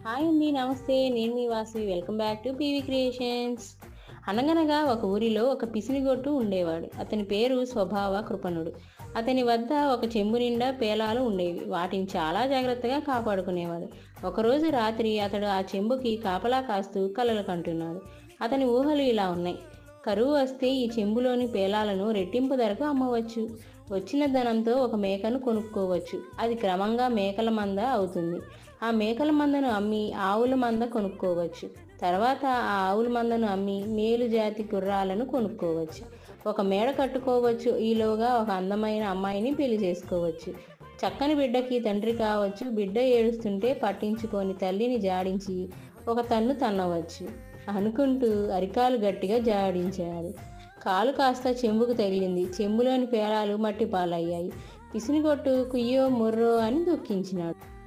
Hi అండి. నమస్తే. నేను మీ Vasavi. Welcome back to PV creations. అనగనగా ఒక ఊరిలో ఒక పిసినిగొట్టు ఉండేవాడు. అతని పేరు స్వభావ కృపణుడు. అతని వద్ద ఒక చెంబు నిండా పేలాలు ఉండేవి. వాటిని చాలా జాగ్రత్తగా కాపాడుకునేవాడు. ఒకరోజు రాత్రి అతడు ఆ చెంబుకి కాపలా కాస్తూ కలలు కంటున్నాడు. అతని ఊహలు ఇలా ఉన్నాయి. కరువు వస్తే ఈ చెంబులోని పేలాలను రెట్టింపు ధరకు అమ్మవచ్చు. వచ్చిన ధనంతో ఒక మేకను కొనుక్కోవచ్చు. అది క్రమంగా మేకల మంద అవుతుంది. ఆ మేకల మందను అమ్మి ఆవుల మంద కొనుక్కోవచ్చు. తర్వాత ఆ ఆవుల మందను అమ్మి మేలు జాతి గుర్రాలను కొనుక్కోవచ్చు. ఒక మేడ కట్టుకోవచ్చు. ఈలోగా ఒక అందమైన అమ్మాయిని పెళ్లి చేసుకోవచ్చు. చక్కని బిడ్డకి తండ్రి కావచ్చు. బిడ్డ ఏడుస్తుంటే పట్టించుకొని తల్లిని జాడించి ఒక తన్ను తన్నవచ్చు అనుకుంటూ అరికాలు గట్టిగా జాడించాడు. కాలు కాస్త చెంబుకు తగిలింది. చెంబులోని పేలాలు మట్టి పాలయ్యాయి. పిసినిగొట్టు కుయ్యో ముర్రో అని దుఃఖించినాడు.